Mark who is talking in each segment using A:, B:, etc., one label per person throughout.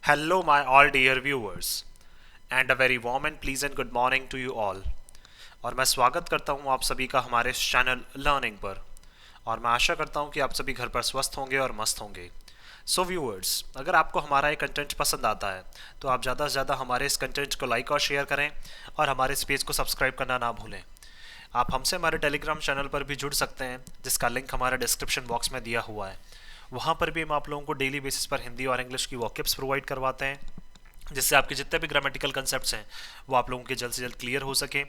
A: Hello, my all dear viewers, and a very warm and pleasant good morning to you all. और मैं स्वागत करता हूं आप सभी का हमारे इस चैनल लर्निंग पर। और मैं आशा करता हूं कि आप सभी घर पर स्वस्थ होंगे और मस्त होंगे। सो व्यूअर्स, अगर आपको हमारा ये कंटेंट पसंद आता है तो आप ज़्यादा से ज़्यादा हमारे इस कंटेंट को लाइक और शेयर करें और हमारे इस पेज को सब्सक्राइब करना ना भूलें। आप हमसे हमारे टेलीग्राम चैनल पर भी जुड़ सकते हैं, जिसका लिंक हमारे डिस्क्रिप्शन बॉक्स में दिया हुआ है। वहाँ पर भी हम आप लोगों को डेली बेसिस पर हिंदी और इंग्लिश की वॉकिब्स प्रोवाइड करवाते हैं, जिससे आपके जितने भी ग्रामेटिकल कंसेप्ट्स हैं वो आप लोगों के जल्द से जल्द क्लियर हो सकें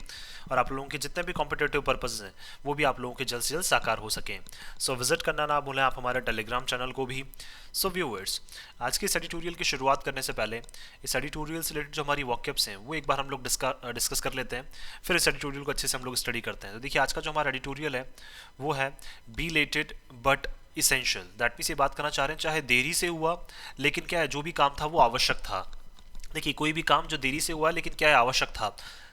A: और आप लोगों के जितने भी कॉम्पिटेटिव पर्पस हैं वो भी आप लोगों के जल्द से जल्द साकार हो सकें। सो विजिट करना ना भूलें आप हमारे टेलीग्राम चैनल को भी। सो व्यूअर्स, आज के इस एडिटोरियल की शुरुआत करने से पहले इस एडिटोरियल से रिलेटेड जो हमारी वॉकअप्स हैं वो एक बार हम लोग डिस्कस कर लेते हैं, फिर इस एडिटोरियल को अच्छे से हम लोग स्टडी करते हैं। तो देखिए, आज का जो हमारा एडिटोरियल है वो है belated but essential. That means ये बात करना चाह रहे हैं चाहे देरी से हुआ लेकिन क्या है, जो भी काम था वो आवश्यक था। देखिए, कोई भी काम जो देरी से हुआ लेकिन क्या है, आवश्यक था,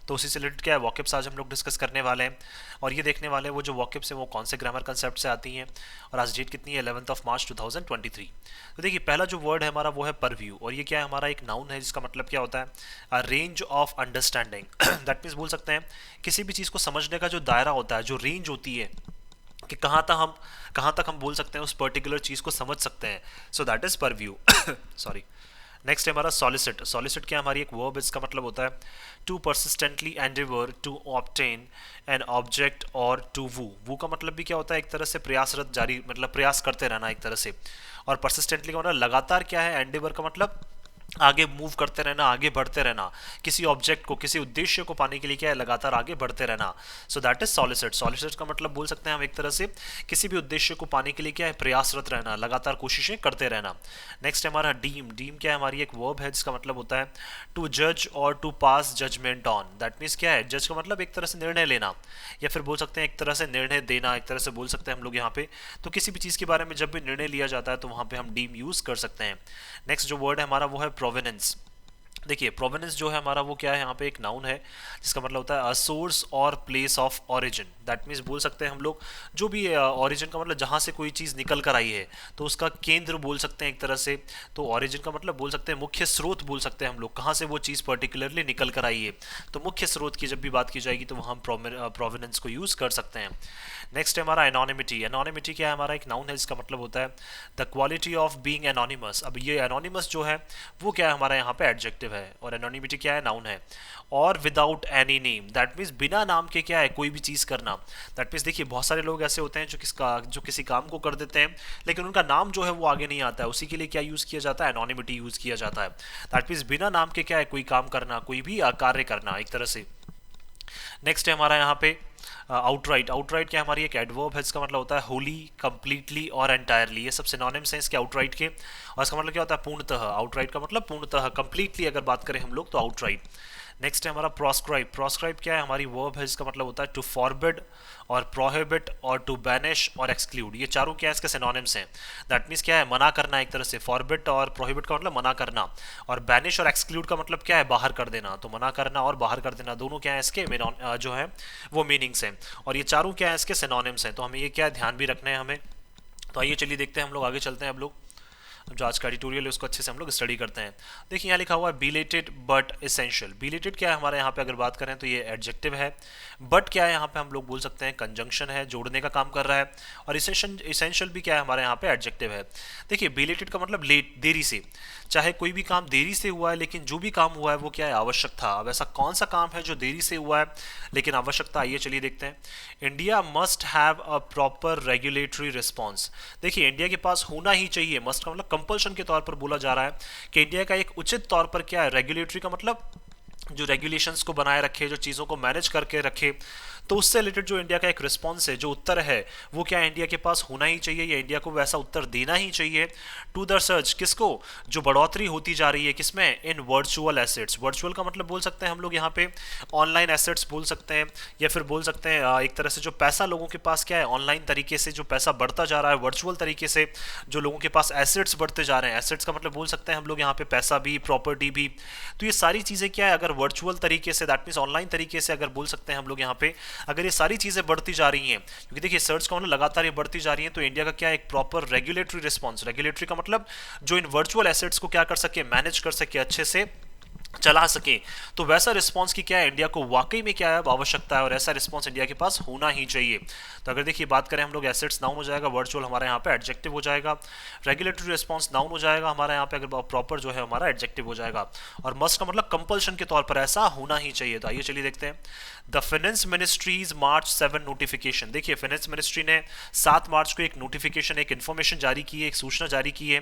A: तो उसी से रिलेटेड क्या है वॉकअप्स आज हम लोग डिस्कस करने वाले हैं। और ये देखने वाले हैं वो जो वॉकअप्स हैं वो कौन से ग्रामर कंसेप्ट से आती हैं। और आज डेट कितनी है, 11 मार्च 2023। तो देखिए, पहला जो वर्ड है हमारा वो है परव्यू, और ये क्या है, हमारा एक नाउन है जिसका मतलब क्या होता है, अ range of understanding. That means बोल सकते हैं किसी भी चीज़ को समझने का जो दायरा होता है, जो रेंज होती है कि कहाँ तक हम बोल सकते हैं उस पर्टिकुलर चीज़ को समझ सकते हैं। So that is purview. Sorry. Next है हमारा सॉलिसिट। सॉलिसिट क्या हमारी एक वर्ब, इसका मतलब होता है to persistently endeavour to obtain an object और टू वू। वू का मतलब भी क्या होता है, एक तरह से प्रयासरत, जारी, मतलब प्रयास करते रहना एक तरह से। और परसिस्टेंटली का मतलब लगातार क्या है, एंडेवर का मतलब आगे मूव करते रहना, आगे बढ़ते रहना, किसी ऑब्जेक्ट को, किसी उद्देश्य को पाने के लिए क्या है, लगातार आगे बढ़ते रहना। So that is solicit. Solicit का मतलब बोल सकते हैं हम एक तरह से किसी भी उद्देश्य को पाने के लिए क्या है, प्रयासरत रहना, लगातार कोशिशें करते रहना। नेक्स्ट है हमारा डीम। डीम क्या है, हमारी एक वर्ब है जिसका मतलब होता है टू जज और to pass judgement on. That means क्या है, जज का मतलब एक तरह से निर्णय लेना, या फिर बोल सकते हैं एक तरह से निर्णय देना, एक तरह से बोल सकते हैं हम लोग यहाँ पे। तो किसी भी चीज़ के बारे में जब भी निर्णय लिया जाता है तो वहाँ पे हम डीम यूज़ कर सकते हैं। नेक्स्ट जो वर्ड है हमारा वो है प्रोवेनेंस। देखिए, प्रोवेनेंस जो है हमारा वो क्या है, यहाँ पे एक नाउन है जिसका मतलब होता है अ सोर्स और place of origin. That means बोल सकते हैं हम लोग जो भी ओरिजिन का मतलब जहाँ से कोई चीज़ निकल कर आई है तो उसका केंद्र बोल सकते हैं एक तरह से। तो ओरिजिन का मतलब बोल सकते हैं मुख्य स्रोत बोल सकते हैं हम लोग, कहाँ से वो चीज़ पर्टिकुलरली निकल कर आई है। तो मुख्य स्रोत की जब भी बात की जाएगी तो वहाँ हम प्रोवेनेंस को यूज़ कर सकते हैं। नेक्स्ट है हमारा एनोनिमिटी। एनोनिमिटी क्या है, हमारा एक नाउन है जिसका मतलब होता है the quality of being anonymous. अब ये एनोनिमस जो है वो क्या है, हमारा यहाँ पे एडजेक्टिव है, और एनोनिमिटी क्या है, नाउन है। और without any name, that means बिना नाम के क्या है, कोई भी चीज़ करना। दैट मीन्स देखिए, बहुत सारे लोग ऐसे होते हैं जो किसी काम को कर देते हैं लेकिन उनका नाम जो है वो आगे नहीं आता है, उसी के लिए क्या यूज़ किया जाता है, एनोनिमिटी यूज़ किया जाता है। दैट मीन्स बिना नाम के क्या है, कोई काम करना, कोई भी कार्य करना एक तरह से। नेक्स्ट है हमारा यहाँ पे आउटराइट। आउटराइट क्या हमारी एक एडवर्ब है जिसका मतलब होता है होली, कंप्लीटली और एंटायरली। ये सब सिनोनिम्स हैं इसके आउटराइट के, और इसका मतलब क्या होता है पूर्णतः। आउटराइट का मतलब पूर्णतः, कंप्लीटली अगर बात करें हम लोग तो आउटराइट। नेक्स्ट है हमारा प्रोस्क्राइब। प्रोस्क्राइब क्या है, हमारी वर्ब है जिसका मतलब होता है टू फॉरबिड और प्रोहिबिट और टू बैनिश और एक्सक्लूड। ये चारों क्या है, इसके सिनोनिम्स हैं। दैट मीन्स क्या है, मना करना एक तरह से। फॉरबिट और प्रोहिबिट का मतलब मना करना, और बैनिश और एक्सक्लूड का मतलब क्या है, बाहर कर देना। तो मना करना और बाहर कर देना दोनों क्या है इसके जो है वो मीनिंग्स हैं, और ये चारों क्या है इसके सिनोनिम्स हैं। तो हमें ये क्या ध्यान भी रखना है हमें। तो आइए चलिए देखते हैं, हम लोग आगे चलते हैं। अब लोग जो आज का एडिटोरियल है उसको अच्छे से हम लोग स्टडी करते हैं। देखिए, यहाँ लिखा हुआ है बिलेटेड बट एसेंशियल। बिलेटेड क्या है हमारे यहाँ पे अगर बात करें तो ये एडजेक्टिव है। बट क्या है, यहाँ पे हम लोग बोल सकते हैं कंजंक्शन है, जोड़ने का काम कर रहा है। और इसेंशियल भी क्या है, हमारे यहाँ पे एडजेक्टिव है। देखिए, बिलेटेड का मतलब लेट, देरी से। चाहे कोई भी काम देरी से हुआ है लेकिन जो भी काम हुआ है वो क्या है, आवश्यक था। अब ऐसा कौन सा काम है जो देरी से हुआ है लेकिन आवश्यक था, आइए चलिए देखते हैं। India must have a proper regulatory response. देखिए, इंडिया के पास होना ही चाहिए, मस्ट का मतलब कंपल्शन के तौर पर बोला जा रहा है कि इंडिया का एक उचित तौर पर क्या है, रेगुलेटरी का मतलब जो रेगुलेशंस को बनाए रखे, जो चीज़ों को मैनेज करके रखे। तो उससे रिलेटेड जो इंडिया का एक रिस्पॉन्स है, जो उत्तर है, वो क्या इंडिया के पास होना ही चाहिए, या इंडिया को वैसा उत्तर देना ही चाहिए टू द सर्च, किसको, जो बढ़ोतरी होती जा रही है किसमें, इन वर्चुअल एसेट्स। वर्चुअल का मतलब बोल सकते हैं हम लोग यहाँ पे ऑनलाइन एसेट्स बोल सकते हैं, या फिर बोल सकते हैं एक तरह से जो पैसा लोगों के पास क्या है, ऑनलाइन तरीके से जो पैसा बढ़ता जा रहा है, वर्चुअल तरीके से जो लोगों के पास एसेट्स बढ़ते जा रहे हैं। एसेट्स का मतलब बोल सकते हैं हम लोग यहाँ पे पैसा भी, प्रॉपर्टी भी। तो ये सारी चीज़ें क्या है, अगर वर्चुअल तरीके से, दैट मीन्स ऑनलाइन तरीके से अगर बोल सकते हैं हम लोग यहाँ पे, अगर ये सारी चीज़ें बढ़ती जा रही हैं, क्योंकि देखिए सर्च काउंट लगातार ये बढ़ती जा रही है, तो इंडिया का क्या है, एक प्रॉपर रेगुलेटरी रिस्पॉन्स, रेगुलेटरी का मतलब जो इन वर्चुअल एसेट्स को क्या कर सके, मैनेज कर सके, अच्छे से चला सके, तो वैसा रिस्पांस की क्या है, इंडिया को वाकई में क्या है आवश्यकता है, और ऐसा रिस्पांस इंडिया के पास होना ही चाहिए। तो अगर देखिए बात करें हम लोग, एसेट्स डाउन हो जाएगा, वर्चुअल हमारे यहाँ पे एडजेक्टिव हो जाएगा, रेगुलेटरी रिस्पांस डाउन हो जाएगा हमारे यहाँ पे, अगर प्रॉपर जो है हमारा एडजेक्टिव हो जाएगा, और मस्ट का मतलब कंपल्शन के तौर पर ऐसा होना ही चाहिए। तो आइए चलिए देखते हैं the finance ministries March 7 notification. देखिए फाइनेंस मिनिस्ट्री ने 7 मार्च को एक नोटिफिकेशन, एक इन्फॉर्मेशन जारी की है, एक सूचना जारी की है,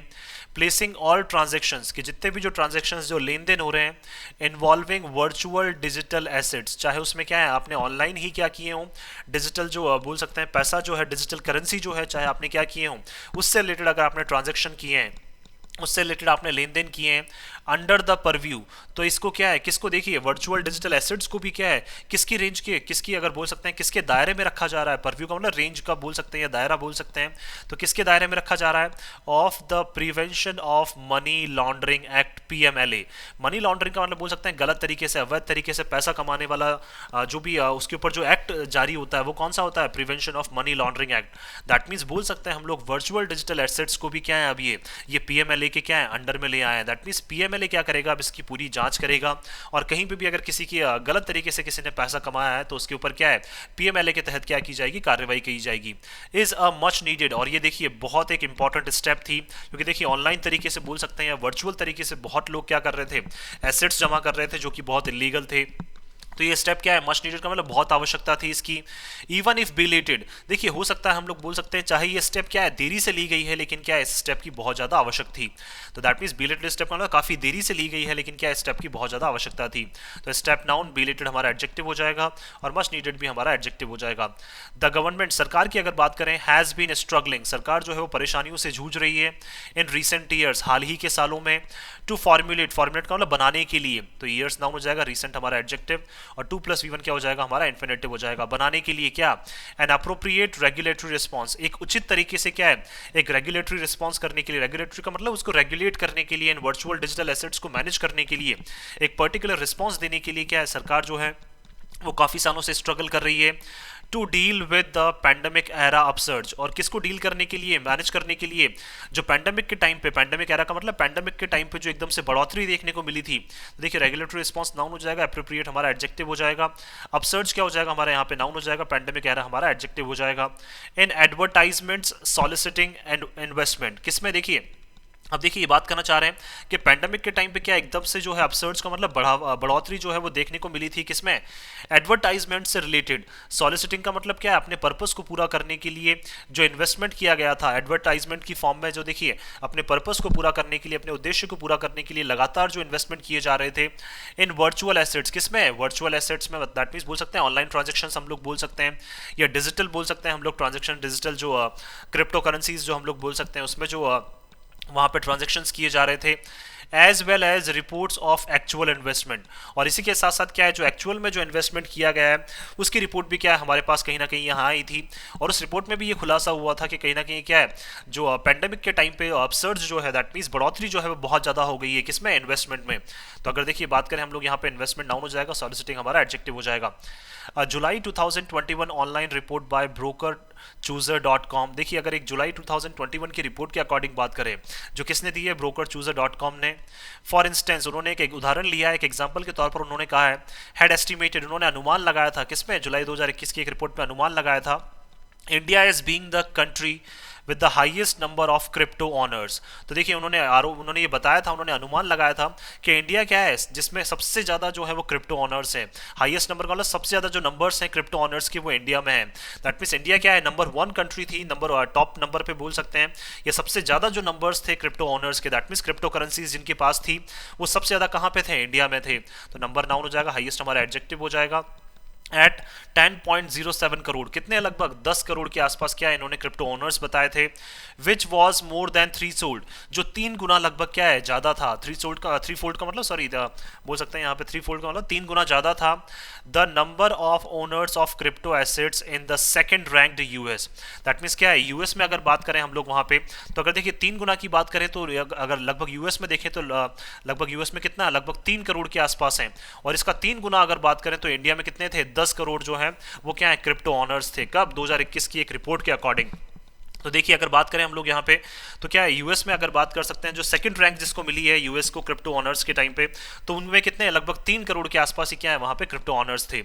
A: प्लेसिंग ऑल ट्रांजेक्शंस, कि जितने भी जो ट्रांजेक्शंस, जो लेन देन हो रहे हैं इन्वॉल्विंग वर्चुअल डिजिटल एसेट्स, चाहे उसमें क्या है आपने ऑनलाइन ही क्या किए हों, डिजिटल जो बोल सकते हैं पैसा जो है, डिजिटल करेंसी जो है, चाहे आपने क्या किए हों, उससे रिलेटेड अगर आपने ट्रांजेक्शन किए हैं, उससे रिलेटेड आपने लेन देन किए हैं अंडर द परव्यू, तो इसको क्या है, किसको, देखिए वर्चुअल डिजिटल एसेट्स को भी क्या है, किसकी रेंज के, किसकी अगर बोल सकते हैं किसके दायरे में रखा जा रहा है, परव्यू का मतलब रेंज का बोल सकते हैं या दायरा बोल सकते हैं, तो किसके दायरे में रखा जा रहा है, of the prevention of money laundering act PMLA. Money laundering का मतलब बोल सकते हैं गलत तरीके से, अवैध तरीके से पैसा कमाने वाला जो भी उसके ऊपर जो एक्ट जारी होता है वो कौन सा होता है, prevention of money laundering act. That means बोल सकते हैं हम लोग वर्चुअल डिजिटल एसेट्स को भी क्या है, अब ये पीएमएलए के क्या है अंडर में ले आए हैं। दैट मीन्स पीएमएलए क्या करेगा, अब इसकी पूरी जांच करेगा, और कहीं पे भी अगर किसी की गलत तरीके से किसी ने पैसा कमाया है तो उसके ऊपर क्या है, पीएमएलए के तहत क्या की जाएगी, कार्रवाई की जाएगी। इज अ मच नीडेड, और ये देखिए बहुत एक इंपॉर्टेंट स्टेप थी, क्योंकि देखिए ऑनलाइन तरीके से बोल सकते हैं या वर्चुअल तरीके से बहुत लोग क्या कर रहे थे, एसेट्स जमा कर रहे थे जो कि बहुत इलीगल थे। तो ये स्टेप क्या है, मच नीडेड का मतलब बहुत आवश्यकता थी इसकी। इवन इफ बिलेटेड, देखिए हो सकता है हम लोग बोल सकते हैं चाहे ये स्टेप क्या है देरी से ली गई है, लेकिन क्या है इस स्टेप की बहुत ज्यादा आवश्यक थी। तो दैट मीन्स बिलेटेड स्टेप का मतलब काफी देरी से ली गई है, लेकिन क्या स्टेप की बहुत ज्यादा आवश्यकता थी। तो स्टेप नाउन, बिलेटेड हमारा एडजेक्टिव हो जाएगा, और मच नीडेड भी हमारा एडजेक्टिव हो जाएगा। द गवर्नमेंट, सरकार की अगर बात करें, हैज बीन स्ट्रगलिंग, सरकार जो है वो परेशानियों से जूझ रही है इन रिसेंट ईयर्स, हाल ही के सालों में, टू फॉर्मुलेट, फॉर्मुलेट का मतलब बनाने के लिए, तो ईयर्स नाउन हो जाएगा, रिसेंट हमारा एडजेक्टिव, और 2+V1 क्या हो जाएगा हमारा इन्फिनेटिव हो जाएगा। बनाने के लिए क्या, एन अप्रोप्रिएट रेगुलेटरी रिस्पांस, एक उचित तरीके से क्या है, एक रेगुलेटरी रिस्पांस करने के लिए, रेगुलेटरी का मतलब उसको रेगुलेट करने के लिए, इन वर्चुअल डिजिटल एसेट्स को मैनेज करने के लिए, एक पर्टिकुलर रिस्पांस देने के लिए क्या है, सरकार जो है वो काफी सालों से स्ट्रगल कर रही है। To deal with the pandemic era upsurge, और किसको डील करने के लिए, मैनेज करने के लिए, जो पैंडेमिक के टाइम पे, पैंडेमिक एरा का मतलब पैंडेमिक के टाइम पे जो एकदम से बढ़ोतरी देखने को मिली थी। तो देखिए रेगुलेटरी रिस्पांस नाउन हो जाएगा, एप्रोप्रिएट हमारा एडजेक्टिव हो जाएगा, अपसर्ज क्या हो जाएगा हमारे यहाँ पे नाउन हो जाएगा, पैंडेमिक एरा हमारा एडजेक्टिव हो जाएगा। इन एडवर्टाइजमेंट्स सॉलिसिटिंग एंड इन्वेस्टमेंट, किसमें, देखिए अब देखिए ये बात करना चाह रहे हैं कि पैंडेमिक के टाइम पे क्या एकदम से जो है अपसर्ज का मतलब बढ़ोतरी जो है वो देखने को मिली थी, किसमें, एडवर्टाइजमेंट से रिलेटेड। सॉलिसिटिंग का मतलब क्या है, अपने पर्पस को पूरा करने के लिए जो इन्वेस्टमेंट किया गया था एडवर्टाइजमेंट की फॉर्म में, जो देखिए अपने पर्पस को पूरा करने के लिए, अपने उद्देश्य को पूरा करने के लिए लगातार जो इन्वेस्टमेंट किए जा रहे थे इन वर्चुअल एसेट्स, किसमें, वर्चुअल एसेट्स में। दैट मीन्स बोल सकते हैं ऑनलाइन ट्रांजेक्शन हम लोग बोल सकते हैं, या डिजिटल बोल सकते हैं हम लोग ट्रांजेक्शन, डिजिटल जो क्रिप्टो करेंसीज जो हम लोग बोल सकते हैं, उसमें जो वहाँ पे ट्रांजेक्शन्स किए जा रहे थे, as well as reports of actual investment, और इसी के साथ साथ क्या है, जो एक्चुअल में जो इन्वेस्टमेंट किया गया है उसकी रिपोर्ट भी क्या है हमारे पास कहीं ना कहीं यहाँ आई थी, और उस रिपोर्ट में भी ये खुलासा हुआ था कि कहीं ना कहीं क्या है, जो पैंडेमिक के टाइम पे अपसर्ज जो है, दैट मीन्स बढ़ोतरी जो है वो बहुत ज़्यादा हो गई है, किसमें, इन्वेस्टमेंट में। तो अगर देखिए बात करें हम लोग यहाँ पे, इन्वेस्टमेंट नाउन हो जाएगा, सॉलिसिटिंग हमारा एडजेक्टिव हो जाएगा। जुलाई 2021 online report by broker chooser.com, देखिए अगर एक जुलाई 2021 की रिपोर्ट के अकॉर्डिंग बात करें, जो किसने दी है, ब्रोकर chooser.com ने। फॉर इंस्टेंस, उन्होंने एक उदाहरण लिया है, एक एग्जांपल के तौर पर उन्होंने कहा है, हैड एस्टिमेटेड, उन्होंने अनुमान लगाया था, किसमें, जुलाई 2021 की एक रिपोर्ट में अनुमान लगाया था, India is being the country with the highest number of crypto honours. तो देखिए उन्होंने ये बताया था, उन्होंने अनुमान लगाया था कि इंडिया क्या है जिसमें सबसे ज़्यादा जो है वो क्रिप्टो ऑनर्स हैं, हाईएस्ट नंबर का मतलब सबसे ज़्यादा जो नंबर्स हैं क्रिप्टो ऑनर्स के वो इंडिया में है। दैट मीन्स इंडिया क्या है, नंबर 1 कंट्री थी, टॉप नंबर पे बोल सकते हैं, ये सबसे ज़्यादा जो नंबर्स थे क्रिप्टो ऑनर्स के, दैट मीन्स क्रिप्टो करेंसीज जिनके पास थी वो सबसे ज़्यादा कहाँ पे थे, इंडिया में थे। तो नंबर नाउन हो जाएगा, हाईएस्ट हमारा एडजेक्टिव हो जाएगा। एट 10.07 करोड़, कितने, लगभग 10 करोड़ के आसपास क्या है इन्होंने क्रिप्टो ओनर्स बताए थे, which was more than 3 fold, जो 3 गुना लगभग क्या है ज्यादा था, 3 फोल्ड का मतलब सॉरी बोल सकते हैं यहाँ पे 3 फोल्ड का मतलब 3 गुना ज्यादा था, the number of owners of crypto assets in the second ranked US. That means क्या है, यूएस में अगर बात करें हम लोग वहां पे, तो अगर देखिए 3 गुना की बात करें तो अगर लगभग यूएस में देखें तो लगभग यूएस में कितना, लगभग 3 करोड़ के आसपास है, और इसका 3 गुना अगर बात करें तो इंडिया में कितने थे, 10 करोड़ जो है वो क्या है क्रिप्टो ऑनर्स थे। कब? 2021 की एक रिपोर्ट के अकॉर्डिंग। तो देखिए अगर बात करें हम लोग यहाँ पे तो क्या है यूएस में अगर बात कर सकते हैं जो सेकंड रैंक जिसको मिली है यूएस को क्रिप्टो ऑनर्स के टाइम पे, तो उनमें कितने लगभग 3 करोड़ के आसपास ही क्या है वहाँ पे क्रिप्टो ऑनर्स थे।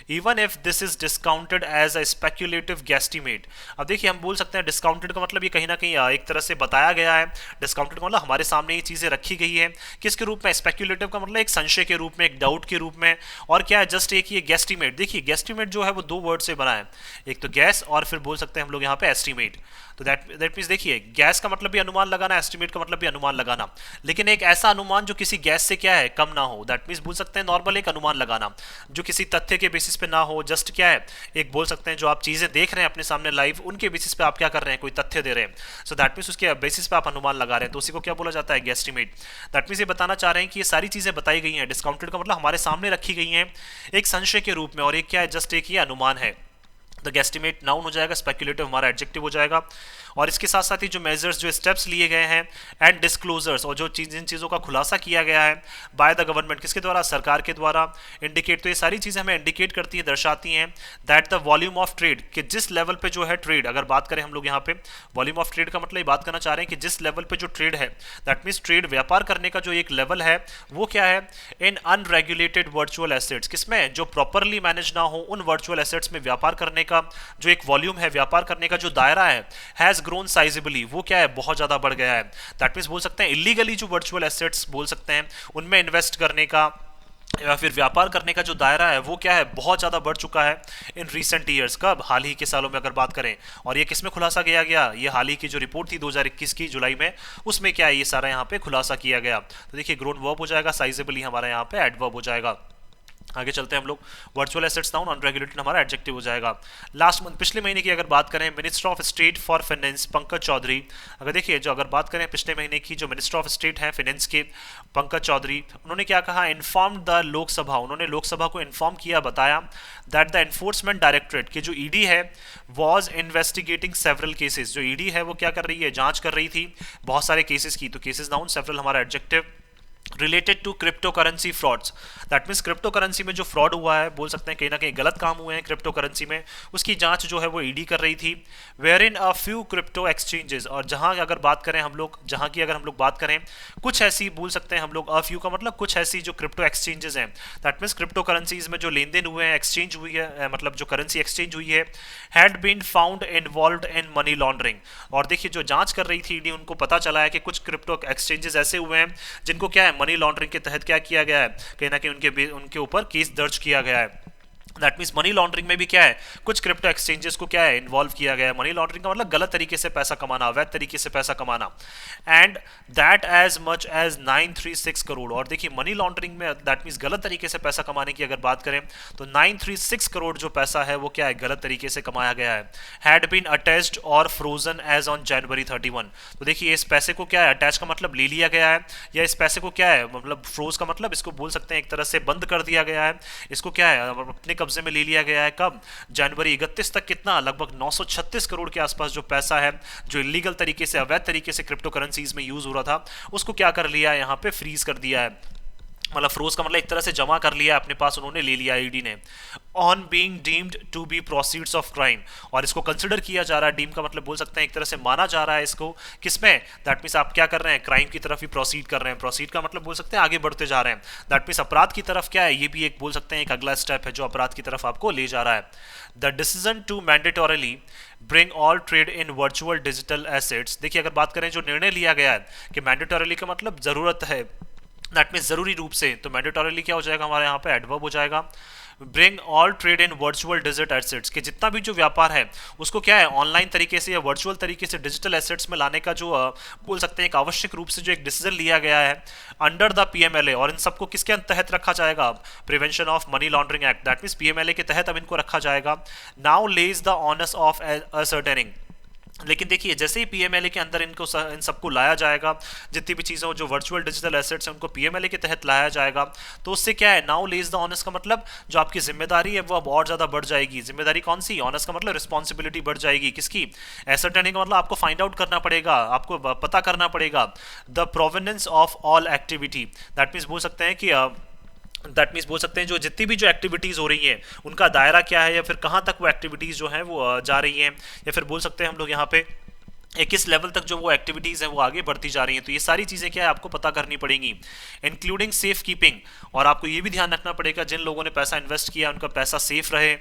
A: Even if this is discounted as a speculative guesstimate. अब देखिए हम बोल सकते हैं डिस्काउंटेड का मतलब ये कहीं ना कहीं एक तरह से बताया गया है। डिस्काउंटेड का मतलब हमारे सामने ये चीज़ें रखी गई है किसके रूप में? स्पेक्यूलेटिव का मतलब एक संशय के रूप में, एक डाउट के रूप में, और क्या है जस्ट एक ये गेस्टिमेट। देखिए गेस्टिमेट जो है वो 2 वर्ड से बना है, एक तो गैस और फिर बोल सकते हैं हम लोग यहाँ पे एस्टिमेट। तो दैट मीन्स देखिए गैस का मतलब भी अनुमान लगाना, एस्टिमेट का मतलब भी अनुमान लगाना, लेकिन एक ऐसा अनुमान जो किसी गैस से क्या है कम ना हो। दैट मीन्स बोल सकते हैं नॉर्मल एक अनुमान लगाना जो किसी तथ्य के बेसिस पे ना हो, जस्ट क्या है एक बोल सकते हैं जो आप चीजें देख रहे हैं अपने सामने लाइव उनके बेसिस पे आप क्या कर रहे हैं कोई तथ्य दे रहे हैं। सो दैट मीन्स उसके बेसिस पे आप अनुमान लगा रहे हैं, तो उसी को क्या बोला जाता है? गेस्टिमेट। दैट मीन्स ये बताना चाह रहे हैं कि ये सारी चीजें बताई गई हैं, डिस्काउंटेड का मतलब हमारे सामने रखी गई हैं एक संशय के रूप में, और एक क्या है जस्ट एक ये अनुमान है। द गेस्टिमेट नाउन हो जाएगा, स्पेक्यूलेटिव हमारा एडजेक्टिव हो जाएगा। और इसके साथ साथ ही जो मेजर्स जो स्टेप्स लिए गए हैं एंड डिस्क्लोजर्स, और जो जिन चीज़ों का खुलासा किया गया है बाय द गवर्नमेंट, किसके द्वारा? सरकार के द्वारा। इंडिकेट, तो ये सारी चीज़ें हमें इंडिकेट करती हैं, दर्शाती हैं that the volume of trade, कि जिस लेवल पे जो है ट्रेड, अगर बात करें हम लोग यहाँ पे वॉल्यूम ऑफ ट्रेड का मतलब ये बात करना चाह रहे हैं कि जिस लेवल पे जो ट्रेड है, दैट मीन्स ट्रेड व्यापार करने का जो एक लेवल है वो क्या है? इन अनरेगुलेटेड वर्चुअल एसेट्स, किसमें? जो प्रॉपरली मैनेज ना हो उन वर्चुअल एसेट्स में व्यापार करने का जो एक वॉल्यूम है, व्यापार करने का जो दायरा है, हैज ग्रोन साइजेबली, वो क्या है बहुत ज्यादा बढ़ गया है। दैट मीन्स बोल सकते हैं इलीगली जो वर्चुअल एसेट्स बोल सकते हैं उनमें इन्वेस्ट करने का या फिर व्यापार करने का जो दायरा है वो क्या है बहुत ज़्यादा बढ़ चुका है इन रिसेंट ईयर्स। कब? हाल ही के सालों में अगर बात करें। और ये किसमें खुलासा किया गया? ये हाल ही की जो रिपोर्ट थी 2021 की जुलाई में, उसमें क्या है ये सारा यहाँ पे खुलासा किया गया। तो देखिए ग्रोन वर्ब हो जाएगा, साइजेबली हमारा यहाँ पे एडवर्ब हो जाएगा। आगे चलते हैं हम लोग, वर्चुअल एसेट्स नाउन, अनरेगुलेटेड हमारा एडजेक्टिव हो जाएगा। लास्ट मंथ पिछले महीने की अगर बात करें, minister of state for finance Pankaj Chaudhary, अगर देखिए जो अगर बात करें पिछले महीने की जो मिनिस्टर ऑफ स्टेट हैं फाइनेंस के पंकज चौधरी, उन्होंने क्या कहा? इन्फॉर्म द लोकसभा, उन्होंने लोकसभा को इन्फॉर्म किया, बताया दैट द एनफोर्समेंट डायरेक्टरेट की जो ईडी है वॉज इन्वेस्टिगेटिंग सेवरल केसेस, जो ईडी है वो क्या कर रही है? जांच कर रही थी बहुत सारे केसेस की। तो केसेस नाउन, सेवरल हमारा adjective. Related to crypto currency frauds, that means crypto currency में जो फ्रॉड हुआ है बोल सकते हैं कहीं ना कहीं गलत काम हुए हैं क्रिप्टो करेंसी में, उसकी जांच जो है वो ईडी कर रही थी। Where in a few crypto exchanges, और जहां अगर बात करें हम लोग, जहां की अगर हम लोग बात करें कुछ ऐसी बोल सकते हैं हम लोग, अ फ्यू का मतलब कुछ ऐसी जो क्रिप्टो एक्सचेंजेस हैं, दैट मीन्स क्रिप्टो करेंसीज में जो लेन देन हुए हैं, एक्सचेंज हुई है, मतलब जो करेंसी एक्सचेंज हुई है, had been found involved in money laundering. और देखिए जो जांच कर रही थी ईडी, उनको पता चला है कि कुछ क्रिप्टो एक्सचेंजेस ऐसे हुए हैं जिनको क्या है मनी लॉन्ड्रिंग के तहत क्या किया गया है, कहीं ना कहीं उनके ऊपर केस दर्ज किया गया है। दैट मीन्स मनी लॉन्ड्रिंग में भी क्या है कुछ क्रिप्टो एक्सचेंजेस को क्या है इन्वॉल्व किया गया है। मनी लॉन्ड्रिंग का मतलब गलत तरीके से पैसा कमाना, अवैध तरीके से पैसा कमाना। And that as much as 936 crore, और देखिए मनी लॉन्ड्रिंग में दैट मीन्स गलत तरीके से पैसा कमाने की अगर बात करें तो 936 करोड़ जो पैसा है वो क्या है गलत तरीके से कमाया गया है। हैड बीन अटैच्ड और फ्रोजन एज ऑन जनवरी 31। तो देखिए इस पैसे को क्या है, अटैच का मतलब ले लिया गया है, या इस पैसे को क्या है मतलब फ्रोज का मतलब इसको बोल सकते हैं एक तरह से बंद कर दिया गया है, इसको क्या है अपने कब्जे में ले लिया गया है। कब? जनवरी 31 तक कितना लगभग 936 करोड़ के आसपास जो पैसा है जो इलीगल तरीके से, अवैध तरीके से क्रिप्टो करेंसीज में यूज हो रहा था, उसको क्या कर लिया है यहाँ पे फ्रीज कर दिया है। मतलब फ्रोज का मतलब एक तरह से जमा कर लिया अपने पास, उन्होंने ले लिया ईडी ने। On being deemed to be proceeds of crime, और इसको कंसिडर किया जा रहा है, डीम का मतलब बोल सकते हैं एक तरह से माना जा रहा है इसको, किसमें? दैट मीन्स आप क्या कर रहे हैं क्राइम की तरफ ही प्रोसीड कर रहे हैं। प्रोसीड का मतलब बोल सकते हैं आगे बढ़ते जा रहे हैं। दैट मीन्स अपराध की तरफ क्या है, ये भी एक बोल सकते हैं एक अगला स्टेप है जो अपराध की तरफ आपको ले जा रहा है। The decision to mandatorily bring all trade in virtual digital assets, देखिए अगर बात करें जो निर्णय लिया गया है कि मैंडेटोरली का मतलब जरूरत है, दैट मीन्स जरूरी रूप से, तो मैंडेटोरली क्या हो जाएगा हमारे यहाँ पे एडवर्ब हो जाएगा। Bring all trade in virtual digital assets, कि जितना भी जो व्यापार है उसको क्या है ऑनलाइन तरीके से या वर्चुअल तरीके से डिजिटल एसेट्स में लाने का जो बोल सकते हैं एक आवश्यक रूप से जो एक डिसीजन लिया गया है अंडर द पीएमएलए, और इन सबको किसके तहत रखा जाएगा? Prevention of money laundering act, that means PMLA के तहत अब इनको रखा जाएगा। Now Lay's the ons of ascertaining, लेकिन देखिए जैसे ही पीएमएलए के अंदर इनको इन सबको लाया जाएगा, जितनी भी चीज़ें जो वर्चुअल डिजिटल एसेट्स हैं उनको पीएमएलए के तहत लाया जाएगा, तो उससे क्या है नाउ लेज द ऑनस का मतलब जो आपकी जिम्मेदारी है वो अब और ज़्यादा बढ़ जाएगी। जिम्मेदारी कौन सी? ऑनस का मतलब रिस्पॉन्सिबिलिटी बढ़ जाएगी। किसकी? एसर्टेनिंग का मतलब आपको फाइंड आउट करना पड़ेगा, आपको पता करना पड़ेगा the provenance of all activity, that means बोल सकते हैं कि दैट मीन्स बोल सकते हैं जो जितनी भी जो एक्टिविटीज़ हो रही हैं उनका दायरा क्या है, या फिर कहाँ तक वो एक्टिविटीज़ जो हैं वो जा रही हैं, या फिर बोल सकते हैं हम लोग यहाँ पे किस लेवल तक जो वो एक्टिविटीज़ हैं वो आगे बढ़ती जा रही हैं। तो ये सारी चीज़ें क्या है आपको पता करनी पड़ेंगी, इंक्लूडिंग सेफ कीपिंग। और आपको ये भी ध्यान रखना पड़ेगा जिन लोगों ने पैसा इन्वेस्ट किया उनका पैसा सेफ रहे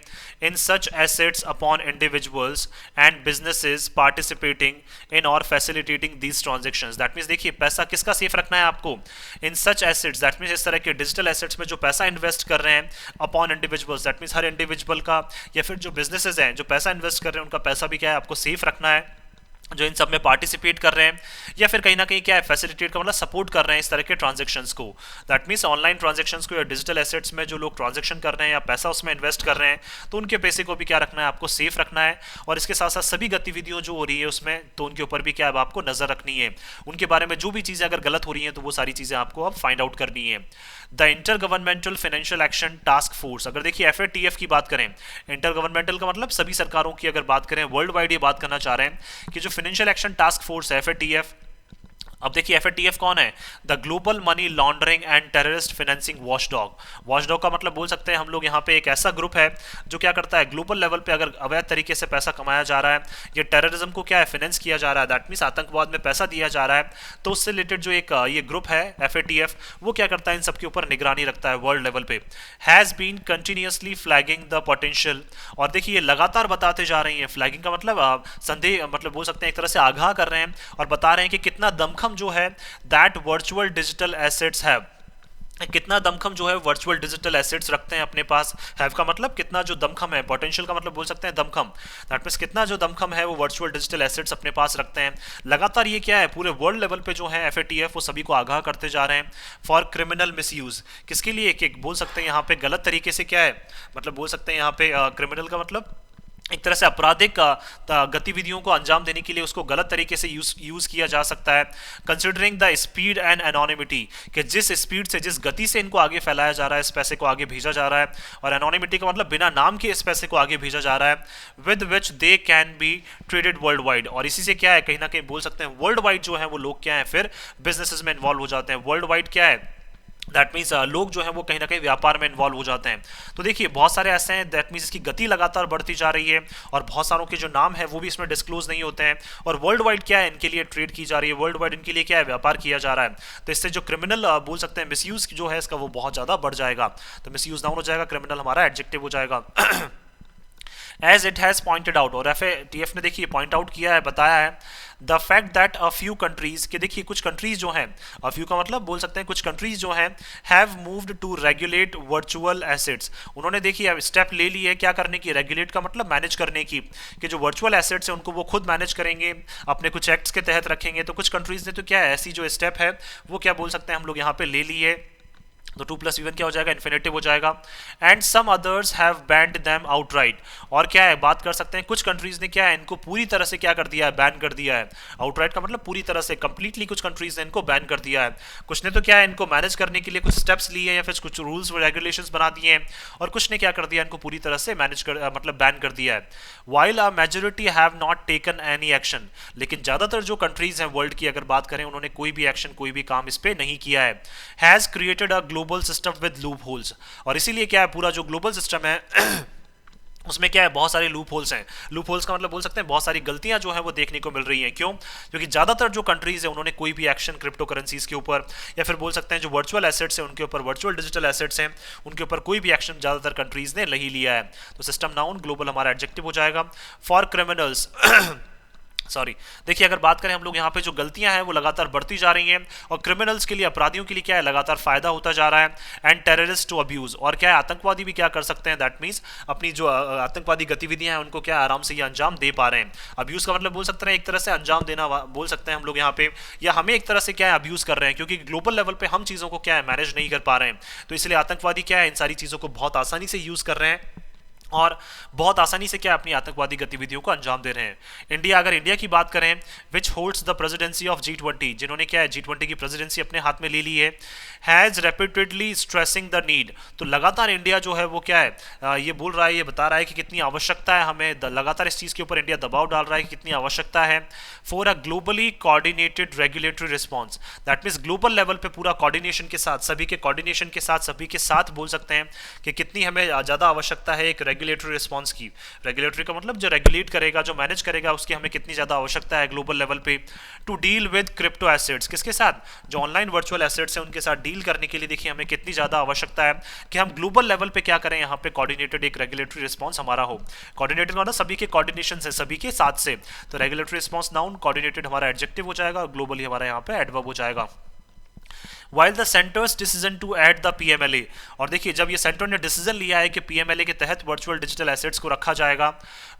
A: in such assets upon individuals and businesses participating in और facilitating these transactions. That means देखिए पैसा किसका सेफ रखना है आपको, in such assets, that means इस तरह के डिजिटल एसेट्स में जो पैसा इन्वेस्ट कर रहे हैं upon individuals, that means her individual का या फिर जो बिजनेसेस हैं जो पैसा इन्वेस्ट कर रहे हैं उनका पैसा भी क्या है आपको सेफ रखना है, जो इन सब में पार्टिसिपेट कर रहे हैं या फिर कहीं ना कहीं क्या है फैसिलिटेट का मतलब सपोर्ट कर रहे हैं इस तरह के ट्रांजेक्शंस को। दैट मीन्स ऑनलाइन ट्रांजेक्शंस को या डिजिटल एसेट्स में जो लोग ट्रांजेक्शन कर रहे हैं या पैसा उसमें इन्वेस्ट कर रहे हैं तो उनके पैसे को भी क्या रखना है आपको सेफ रखना है। और इसके साथ साथ सभी गतिविधियों जो हो रही है उसमें तो उनके ऊपर भी क्या है आपको नजर रखनी है, उनके बारे में जो भी चीज़ें अगर गलत हो रही हैं तो वो सारी चीज़ें आपको अब फाइंड आउट करनी है। The inter governmental financial action task force, अगर देखिए FATF की बात करें, इंटर गवर्नमेंटल का मतलब सभी सरकारों की अगर बात करें वर्ल्ड वाइड ये बात करना चाह रहे हैं कि जो फाइनेंशियल एक्शन टास्क फोर्स है FATF। अब देखिए FATF कौन है, the global money laundering and terrorist financing watchdog. Watchdog का मतलब बोल सकते हैं हम लोग यहाँ पे एक ऐसा ग्रुप है जो क्या करता है ग्लोबल लेवल पे अगर अवैध तरीके से पैसा कमाया जा रहा है या टेररिज्म को क्या है फाइनेंस किया जा रहा है, दैट मीन्स आतंकवाद में पैसा दिया जा रहा है, तो उससे रिलेटेड जो एक ये ग्रुप है FATF वो क्या करता है इन सबके ऊपर निगरानी रखता है वर्ल्ड लेवल पे। Has been continuously flagging the potential, और देखिए लगातार बताते जा रही हैं, फ्लैगिंग का मतलब संदेह मतलब बोल सकते हैं एक तरह से आगाह कर रहे हैं और बता रहे हैं कि कितना दमखम जो है that virtual digital assets have, कितना दमखम जो है वर्चुअल डिजिटल एसेट्स रखते हैं अपने पास। हैव का मतलब कितना जो दमखम है, पोटेंशियल का मतलब बोल सकते हैं दमखम, दैट मीन्स कितना जो दमखम है वो वर्चुअल डिजिटल एसेट्स अपने पास रखते हैं। लगातार ये क्या है पूरे वर्ल्ड लेवल पे जो है FATF वो सभी को आगाह करते जा रहे हैं फॉर क्रिमिनल मिसयूज, किसके लिए कि बोल सकते हैं यहाँ पे गलत तरीके से क्या है मतलब बोल सकते हैं यहाँ पे क्रिमिनल का मतलब एक तरह से आपराधिक गतिविधियों को अंजाम देने के लिए उसको गलत तरीके से यूज किया जा सकता है। Considering the speed and anonymity, कि जिस स्पीड से जिस गति से इनको आगे फैलाया जा रहा है, इस पैसे को आगे भेजा जा रहा है, और एनोनिमिटी का मतलब बिना नाम के इस पैसे को आगे भेजा जा रहा है, with which they can be traded world wide, और इसी से क्या है कहीं ना कहीं बोल सकते हैं वर्ल्ड वाइड जो है वो लोग क्या है फिर बिजनेसेस में इन्वॉल्व हो जाते हैं। वर्ल्ड वाइड क्या है दैट मीन्स लोग जो हैं वो कहीं ना कहीं व्यापार में इन्वॉल्व हो जाते हैं। तो देखिए बहुत सारे ऐसे हैं दैट मीन्स इसकी गति लगातार बढ़ती जा रही है और बहुत सारों के जो नाम है वो भी इसमें डिस्क्लोज नहीं होते हैं, और वर्ल्ड वाइड क्या है इनके लिए ट्रेड की जा रही है, वर्ल्ड वाइड इनके लिए क्या है व्यापार किया जा रहा है। तो इससे जो क्रिमिनल बोल सकते हैं मिसयूज जो है इसका वो बहुत ज़्यादा बढ़ जाएगा। तो मिसयूज नाउन हो जाएगा, क्रिमिनल हमारा एडजेक्टिव हो जाएगा। As it has pointed out, और FATF ने देखिए पॉइंट आउट किया है बताया है the fact that a few countries, कि देखिए कुछ कंट्रीज जो हैं, अ फ्यू का मतलब बोल सकते हैं कुछ कंट्रीज जो हैं have moved to regulate virtual assets, उन्होंने देखिए स्टेप ले ली है क्या करने की, रेगुलेट का मतलब मैनेज करने की, कि जो वर्चुअल एसेट्स हैं उनको वो खुद मैनेज करेंगे अपने कुछ एक्ट्स के तहत रखेंगे। तो कुछ कंट्रीज ने तो क्या है ऐसी जो स्टेप है वो क्या बोल सकते हैं हम लोग यहाँ पे ले ली है, तो 2+V1 क्या हो जाएगा इन्फिनेटिव हो जाएगा। And some others have banned them outright, और क्या है बात कर सकते हैं कुछ कंट्रीज ने क्या है इनको पूरी तरह से क्या कर दिया है बैन कर दिया है। आउटराइट का मतलब पूरी तरह से कंप्लीटली कुछ कंट्रीज ने इनको बैन कर दिया है। कुछ ने तो क्या है इनको मैनेज करने के लिए कुछ स्टेप्स लिए हैं या फिर कुछ रूल्स रेगुलेशंस बना दिए हैं, और कुछ ने क्या कर दिया इनको पूरी तरह से मैनेज कर मतलब बैन कर दिया है। While a majority have not taken any action, लेकिन ज़्यादातर जो कंट्रीज हैं वर्ल्ड की अगर बात करें उन्होंने कोई भी एक्शन कोई भी काम इस पर नहीं किया है। Has created a global system with loop holes, और इसीलिए क्या है पूरा जो ग्लोबल सिस्टम है उसमें क्या है बहुत सारे लूप होल्स हैं। लूप होल्स का मतलब बोल सकते हैं बहुत सारी गलतियां जो है वो देखने को मिल रही हैं। क्यों? क्योंकि ज़्यादातर जो कंट्रीज है उन्होंने कोई भी एक्शन क्रिप्टो करेंसीज के ऊपर या फिर बोल सकते हैं जो वर्चुअल एसेट्स हैं उनके ऊपर, वर्चुअल डिजिटल एसेट्स हैं उनके ऊपर कोई भी एक्शन ज़्यादातर कंट्रीज ने नहीं लिया है। तो सिस्टम नाउन, ग्लोबल हमारा एडजेक्टिव हो जाएगा। फॉर क्रिमिनल्स सॉरी, देखिए अगर बात करें हम लोग यहाँ पे जो गलतियां हैं वो लगातार बढ़ती जा रही हैं, और क्रिमिनल्स के लिए अपराधियों के लिए क्या है लगातार फायदा होता जा रहा है। एंड टेररिस्ट टू अब्यूज, और क्या है आतंकवादी भी क्या कर सकते हैं, दैट मीन्स अपनी जो आतंकवादी गतिविधियां हैं उनको क्या आराम से ये अंजाम दे पा रहे हैं। अब्यूज का मतलब बोल सकते हैं एक तरह से अंजाम देना बोल सकते हैं हम लोग यहाँ पे, या हमें एक तरह से क्या है अब्यूज कर रहे हैं क्योंकि ग्लोबल लेवल पे हम चीज़ों को क्या है मैनेज नहीं कर पा रहे हैं, तो इसलिए आतंकवादी क्या है इन सारी चीज़ों को बहुत आसानी से यूज़ कर रहे हैं और बहुत आसानी से क्या अपनी आतंकवादी गतिविधियों को अंजाम दे रहे हैं। इंडिया, अगर इंडिया की बात करें, विच holds the presidency of G20, जिन्होंने क्या है G20 की प्रेसिडेंसी अपने हाथ में ले ली है, has repeatedly stressing the need, तो लगातार इंडिया जो है वो क्या है ये बोल रहा है, ये बता रहा है कि कितनी आवश्यकता है हमें, लगातार इस चीज़ के ऊपर इंडिया दबाव डाल रहा है कि कितनी आवश्यकता है for a globally coordinated regulatory response. That means global level पे पूरा कोऑर्डिनेशन के साथ, सभी के कोऑर्डिनेशन के साथ, सभी के साथ बोल सकते हैं कि कितनी हमें ज़्यादा आवश्यकता है एक रेगुलेटरी रिस्पॉन्स की। रेगुलेटरी का मतलब जो रेगुलेट करेगा, जो मैनेज करेगा, उसकी हमें कितनी ज़्यादा आवश्यकता है ग्लोबल लेवल पे to deal with crypto assets. किसके साथ? जो ऑनलाइन वर्चुअल एसेट्स हैं उनके साथ डील करने के लिए देखिए हमें कितनी ज़्यादा आवश्यकता है कि हम ग्लोबल लेवल पे क्या करें, यहाँ पे कोऑर्डिनेटेड एक रेगुलेटरी रिस्पॉन्स हमारा हो। कोऑर्डिनेटेड मतलब सभी के कोऑर्डिनेशन से, सभी के साथ से, तो रेगुलेटरी रिस्पॉन्स नाउन, कोऑर्डिनेटेड हमारा एडजेक्टिव हो जाएगा, ग्लोबली हमारा यहाँ पे एडवर्ब हो जाएगा। While the center's decision to add the PMLA, और देखिए जब ये सेंटर ने डिसीजन लिया है कि PMLA के तहत वर्चुअल डिजिटल एसेट्स को रखा जाएगा,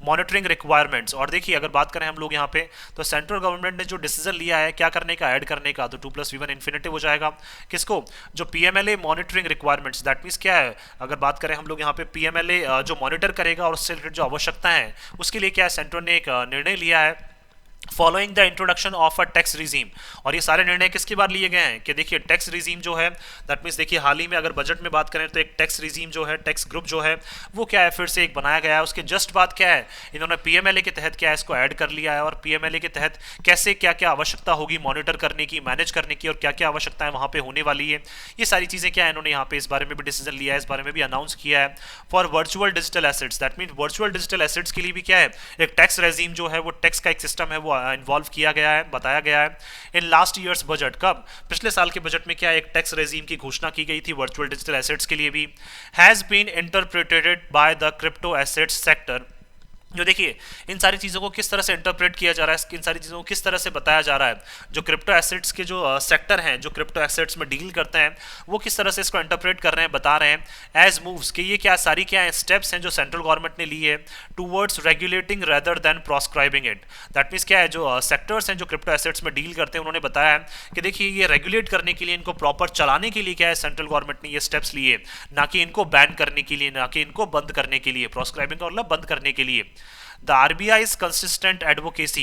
A: मॉनिटरिंग रिक्वायरमेंट्स, और देखिए अगर बात करें हम लोग यहाँ पे तो सेंट्रल गवर्नमेंट ने जो डिसीजन लिया है क्या करने का, ऐड करने का, तो 2+V1 इन्फिनेटिव हो जाएगा। किसको? जो PMLA monitoring requirements, that means क्या है, अगर बात करें हम लोग यहाँ पे PMLA जो मॉनिटर करेगा और उससे रिलेटेड जो आवश्यकता है उसके लिए क्या है, सेंटर ने एक निर्णय लिया है following the introduction of a tax regime. और ये सारे निर्णय किसके बाद लिए गए हैं कि देखिए टैक्स रिजीम जो है, दैट मीन्स देखिए हाल ही में अगर बजट में बात करें तो एक टैक्स रिजीम जो है, टैक्स ग्रुप जो है वो क्या है फिर से एक बनाया गया है। उसके जस्ट बाद क्या है, इन्होंने PMLA के तहत क्या है इसको ऐड कर लिया है, और PMLA के तहत कैसे क्या क्या आवश्यकता होगी मॉनिटर करने की, मैनेज करने की, और क्या क्या आवश्यकताएं वहाँ पे होने वाली है, ये सारी चीज़ें क्या है इन्होंने यहाँ पे इस बारे में भी डिसीजन लिया है, इस बारे में भी अनाउंस किया है। For virtual digital assets, that means virtual digital assets के लिए भी क्या है एक टैक्स रेजीम जो है वो टैक्स का एक सिस्टम है वो इन्वॉल्व किया गया है, बताया गया है। इन लास्ट ईयर्स बजट, कब? पिछले साल के बजट में क्या एक टैक्स रेजीम की घोषणा की गई थी वर्चुअल डिजिटल एसेट्स के लिए भी। Has been interpreted by the crypto assets sector, जो देखिए इन सारी चीज़ों को किस तरह से इंटरप्रेट किया जा रहा है, इन सारी चीज़ों को किस तरह से बताया जा रहा है, जो क्रिप्टो एसेट्स के जो सेक्टर हैं, जो क्रिप्टो एसेट्स में डील करते हैं, वो किस तरह से इसको इंटरप्रेट कर रहे हैं, बता रहे हैं एज मूव्स, कि ये क्या सारी क्या स्टेप्स हैं जो सेंट्रल गवर्नमेंट ने लिए towards regulating rather than proscribing it. That means क्या है, जो सेक्टर्स हैं जो क्रिप्टो एसेट्स में डील करते हैं, उन्होंने बताया है कि देखिए ये रेगुलेट करने के लिए, इनको प्रॉपर चलाने के लिए क्या है सेंट्रल गवर्नमेंट ने ये स्टेप्स लिए, ना कि इनको बैन करने के लिए, ना कि इनको बंद करने के लिए, प्रोस्क्राइबिंग का मतलब बंद करने के लिए। द RBI's कंसिस्टेंट एडवोकेसी,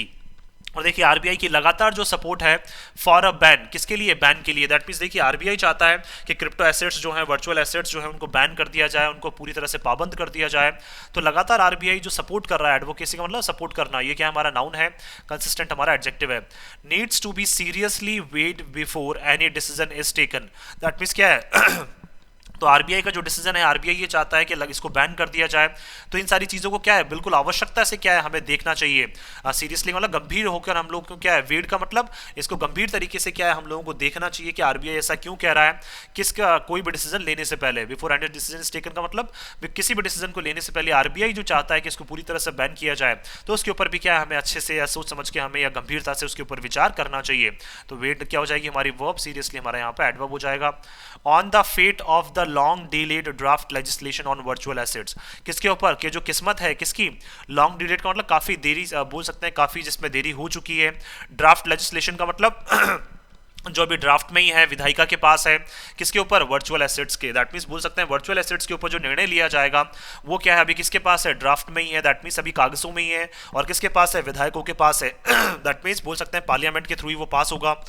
A: और देखिए RBI की लगातार जो सपोर्ट है फॉर अ बैन, किसके लिए? बैन के लिए। दैट मीन्स देखिए RBI चाहता है कि क्रिप्टो एसेट्स जो हैं, वर्चुअल एसेट्स जो है उनको बैन कर दिया जाए, उनको पूरी तरह से पाबंद कर दिया जाए। तो लगातार RBI जो सपोर्ट कर रहा है, एडवोकेसी का मतलब सपोर्ट करना, ये क्या हमारा नाउन है, कंसिस्टेंट हमारा एडजेक्टिव है। Needs to be seriously weighed before any decision is taken, that means क्या है तो RBI का जो डिसीजन है, RBI ये चाहता है कि इसको बैन कर दिया जाए। तो इन सारी चीज़ों को क्या है बिल्कुल आवश्यकता से क्या है हमें देखना चाहिए, सीरियसली मतलब गंभीर होकर हम लोग को क्या है, वेड का मतलब इसको गंभीर तरीके से क्या है हम लोगों को देखना चाहिए कि RBI ऐसा क्यों कह रहा है, किसका कोई भी डिसीजन लेने से पहले, before any decision is taken का मतलब किसी भी डिसीजन को लेने से पहले RBI जो चाहता है कि इसको पूरी तरह से बैन किया जाए, तो उसके ऊपर भी क्या है हमें अच्छे से या सोच समझ के हमें या गंभीरता से उसके ऊपर विचार करना चाहिए। तो वेड क्या हो जाएगी हमारी वर्ब, सीरियसली हमारा यहाँ पे एडवर्ब हो जाएगा। On the fate of the long delayed draft legislation on virtual assets, किसके ऊपर, कि जो किस्मत है किसकी, लॉन्ग डिलेड का मतलब काफ़ी देरी बोल सकते हैं, काफ़ी जिसमें देरी हो चुकी है। ड्राफ्ट लेजिस्लेशन का मतलब जो अभी ड्राफ्ट में ही है, विधायिका के पास है, किसके ऊपर, वर्चुअल एसेट्स के। दैट मीन्स बोल सकते हैं वर्चुअल एसेट्स के ऊपर जो निर्णय लिया जाएगा वो क्या है अभी किसके पास है, ड्राफ्ट में ही है। दैट मीन्स अभी कागजों में ही है, और किसके पास है, विधायकों के पास है। दैट मीन्स बोल सकते हैं पार्लियामेंट के थ्रू ही वो पास होगा।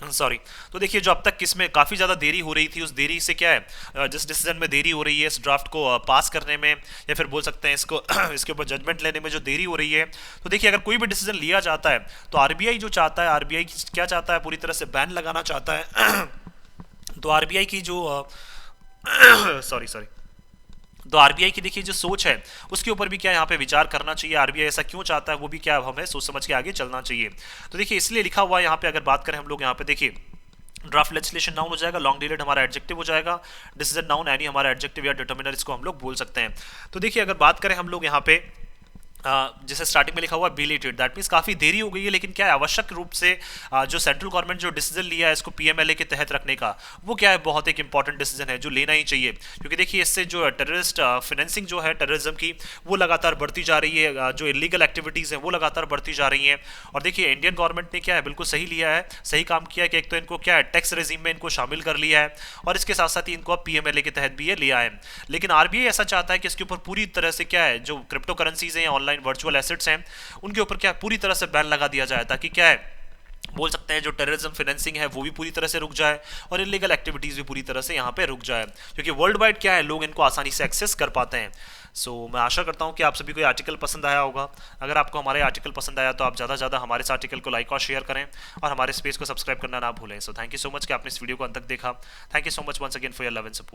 A: सॉरी, तो देखिए जो अब तक किसमें काफ़ी ज़्यादा देरी हो रही थी, उस देरी से क्या है जिस डिसीजन में देरी हो रही है इस ड्राफ्ट को पास करने में, या फिर बोल सकते हैं इसको इसके ऊपर जजमेंट लेने में जो देरी हो रही है। तो देखिए अगर कोई भी डिसीजन लिया जाता है तो RBI जो चाहता है, RBI क्या चाहता है, पूरी तरह से बैन लगाना चाहता है। तो RBI की जो सॉरी तो RBI की देखिए जो सोच है उसके ऊपर भी क्या यहाँ पे विचार करना चाहिए, RBI ऐसा क्यों चाहता है वो भी क्या हमें सोच समझ के आगे चलना चाहिए। तो देखिए इसलिए लिखा हुआ है यहाँ पे, अगर बात करें हम लोग यहाँ पे देखिए ड्राफ्ट लेजिस्लेशन नाउन हो जाएगा, लॉन्ग डिलेड हमारा एडजेक्टिव हो जाएगा, डिसीजन नाउन एनी हमारा एडजेक्टिव या डिटर्मिनर इसको हम लोग बोल सकते हैं। तो देखिए अगर बात करें हम लोग यहाँ पे जैसे स्टार्टिंग में लिखा हुआ बिलेटेड, दैट मीन्स काफ़ी देरी हो गई है, लेकिन क्या है आवश्यक रूप से जो सेंट्रल गवर्नमेंट जो डिसीजन लिया है इसको पीएमएलए के तहत रखने का, वो क्या है बहुत एक इंपॉर्टेंट डिसीजन है जो लेना ही चाहिए, क्योंकि देखिए इससे जो टेररिस्ट फाइनेंसिंग जो है टेररिज्म की वो लगातार बढ़ती जा रही है, जो इलीगल एक्टिविटीज़ हैं वो लगातार बढ़ती जा रही हैं। और देखिए इंडियन गवर्नमेंट ने क्या है बिल्कुल सही लिया है, सही काम किया है कि एक तो इनको क्या है टैक्स रेजिम में इनको शामिल कर लिया है, और इसके साथ साथ ही इनको अब पीएमएलए के तहत भी ये लिया है। लेकिन आरबीआई ऐसा चाहता है कि इसके ऊपर पूरी तरह से क्या है जो क्रिप्टो करेंसीज हैं, ऑनलाइन वर्चुअल एसेट्स हैं, उनके ऊपर क्या पूरी तरह से बैन लगा दिया जाए, ताकि क्या है बोल सकते हैं जो टेररिज्म फाइनेंसिंग है वो भी पूरी तरह से रुक जाए और इलीगल एक्टिविटीज भी पूरी तरह से यहाँ पे रुक जाए, क्योंकि वर्ल्ड वाइड क्या है लोग इनको आसानी से एक्सेस कर पाते हैं। मैं आशा करता हूँ कि आप सभी को ये आर्टिकल पसंद आया होगा। अगर आपको हमारे आर्टिकल पसंद आया तो आप ज़्यादा से ज़्यादा हमारे इस आर्टिकल को लाइक और शेयर करें और हमारे इस पेज को सब्सक्राइब करना ना भूलें। थैंक यू सो मच कि आपने इस वीडियो को अंत तक देखा। Thank you so much once again for your love and support.